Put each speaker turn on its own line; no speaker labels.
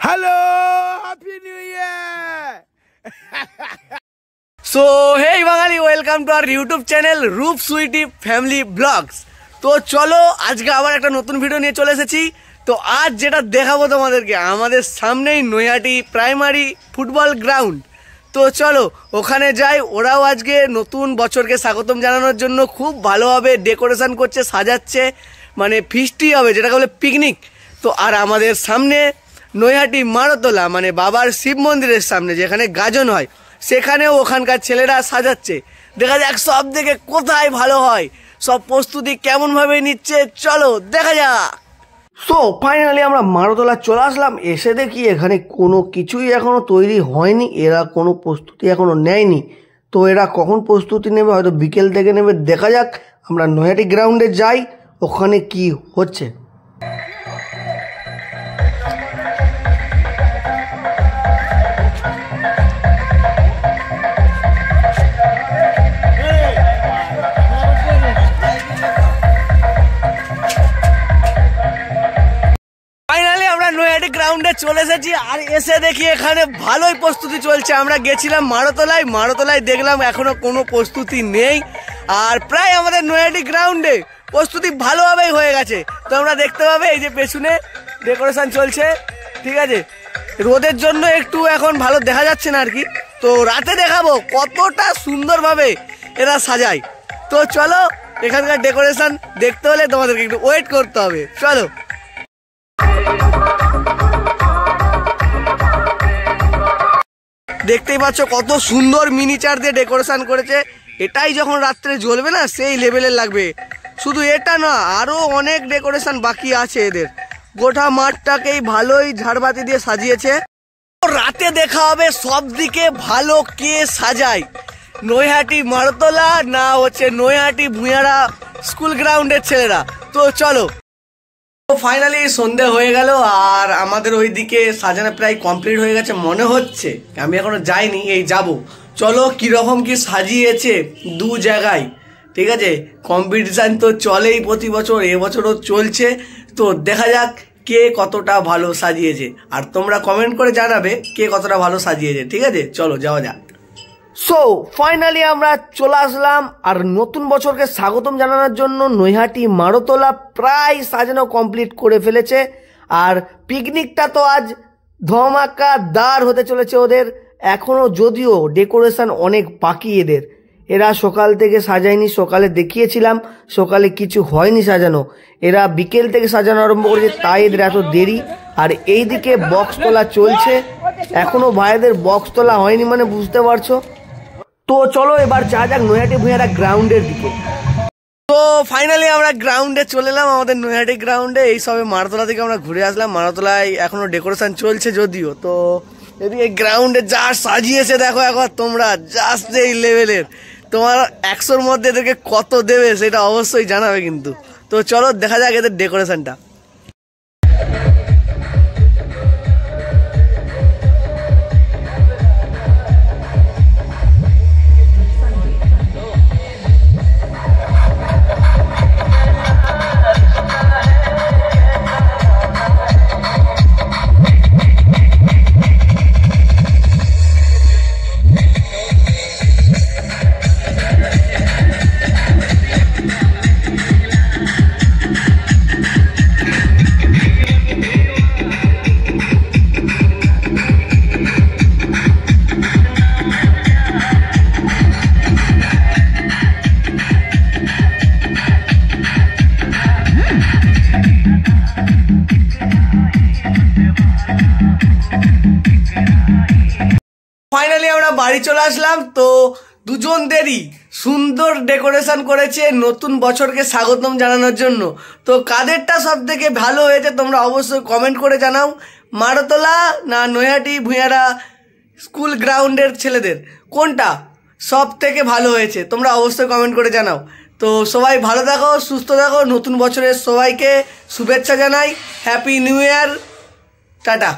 Hello, happy new year.
So hey Bangali, welcome to our YouTube channel Roop Sweety family blogs. তো চলো আজকে আবার একটা নতুন ভিডিও নিয়ে চলে এসেছি। তো আজ যেটা দেখাবো তোমাদেরকে, আমাদের সামনেই নৈহাটি প্রাইমারি ফুটবল গ্রাউন্ড। তো চলো ওখানে যাই। ওরাও আজকে নতুন বছরকে স্বাগতম জানানোর জন্য খুব ভালোভাবে ডেকোরেশন করছে, সাজাচ্ছে, মানে ফিস্টি হবে যেটাকে বলে পিকনিক। তো আর আমাদের সামনে নৈহাটি মারতলা, মানে বাবার শিব মন্দিরের সামনে যেখানে গাজন হয়, সেখানেও ওখানকার ছেলেরা সাজাচ্ছে। দেখা যাক সব থেকে কোথায় ভালো হয়, সব প্রস্তুতি কেমনভাবে নিচ্ছে, চলো দেখা যাক। সো ফাইনালি আমরা মারতলা চলে আসলাম। এসে দেখি এখানে কোনো কিছুই এখনো তৈরি হয়নি, এরা কোনো প্রস্তুতি এখনো নেয়নি। তো এরা কখন প্রস্তুতি নেবে, হয়তো বিকেল থেকে নেবে, দেখা যাক। আমরা নৈহাটি গ্রাউন্ডে যাই, ওখানে কি হচ্ছে। নৈহাটি গ্রাউন্ডে চলে এসেছি, আর এসে দেখি এখানে ভালোই প্রস্তুতি চলছে। আমরা গেছিলাম মারতলায় দেখলাম এখনো কোনো প্রস্তুতি নেই। আর প্রায় আমাদের নৈহাটি গ্রাউন্ডে প্রস্তুতি ভালোভাবেই হয়ে গেছে। তো আমরা দেখতে পাবে এই যে পেছনে ডেকোরেশন চলছে, ঠিক আছে। রোদের জন্য একটু এখন ভালো দেখা যাচ্ছে না আর কি। তো রাতে দেখাবো কতটা সুন্দরভাবে এরা সাজায়। তো চলো, এখানকার ডেকোরেশন দেখতে হলে তোমাদেরকে একটু ওয়েট করতে হবে, চলো। দেখতেই পাচ্ছ কত সুন্দর মিনিচার দিয়ে ডেকোরেশন করেছে। এটাই যখন রাত্রে জ্বলবে না, সেই লেভেলের লাগবে। শুধু এটা না, আরো অনেক ডেকোরেশন বাকি আছে এদের। গোটা মাঠটাকেই ভালোই ঝাড়বাতি দিয়ে সাজিয়েছে। রাতে দেখা হবে সব দিকে ভালো কে সাজায়, নৈহাটি মারতলা না হচ্ছে নৈহাটি ভুঁইয়ারা স্কুল গ্রাউন্ডের ছেলেরা। তো চলো, ফাইনালি সন্ধে হয়ে গেল, আর আমাদের ওইদিকে সাজানো প্রায় কমপ্লিট হয়ে গেছে মনে হচ্ছে। আমি এখনো যাইনি, এই যাব। চলো কিরকম কি সাজিয়েছে দু জায়গায়, ঠিক আছে। কম্পিটিশান তো চলেই প্রতি বছর, এবছরও চলছে। তো দেখা যাক কে কতটা ভালো সাজিয়েছে, আর তোমরা কমেন্ট করে জানাবে কে কতটা ভালো সাজিয়েছে, ঠিক আছে। চলো যাওয়া যাক। সো ফাইনালি আমরা চলে আসলাম, আর নতুন বছরকে স্বাগতম জানানোর জন্য নৈহাটি মারতলা প্রায় সাজানো কমপ্লিট করে ফেলেছে। আর পিকনিকটা তো আজ ধমাকাদার হতে চলেছে ওদের। এখনো যদিও ডেকোরেশন অনেক বাকি এদের, এরা সকাল থেকে সাজায়নি। সকালে দেখিয়েছিলাম, সকালে কিছু হয়নি সাজানো। এরা বিকেল থেকে সাজানো আরম্ভ করেছে, তাই এদের এত দেরি। আর এইদিকে বক্স তোলা চলছে, এখনো ভাইদের বক্স তোলা হয়নি, মানে বুঝতে পারছো। তো চলো এবার যা যাক নৈহাটি ভুঁইয়ারা গ্রাউন্ডের দিকে। তো ফাইনালি আমরা গ্রাউন্ডে চলে এলাম, আমাদের নৈহাটি গ্রাউন্ডে। এই সবে মারতলা থেকে আমরা ঘুরে আসলাম। মারতলায় এখনো ডেকোরেশন চলছে যদিও। তো এদিকে গ্রাউন্ডে যা সাজিয়েছে দেখো একবার তোমরা, জাস্ট এই লেভেলের। তোমার 100-র মধ্যে এদেরকে কত দেবে সেটা অবশ্যই জানাবে কিন্তু। তো চলো দেখা যাক এদের ডেকোরেশনটা। ফাইনালি আমরা বাড়ি চলে আসলাম। তো দুজনদেরই সুন্দর ডেকোরেশন করেছে নতুন বছরকে স্বাগতম জানানোর জন্য। তো কাদেরটা সব থেকে ভালো হয়েছে তোমরা অবশ্যই কমেন্ট করে জানাও। মারতলা না নৈহাটি ভুঁইয়ারা স্কুল গ্রাউন্ডের ছেলেদের কোনটা সব থেকে ভালো হয়েছে তোমরা অবশ্যই কমেন্ট করে জানাও। তো সবাই ভালো থাকো, সুস্থ থাকো। নতুন বছরের সবাইকে শুভেচ্ছা জানাই। হ্যাপি নিউ ইয়ার, টাটা।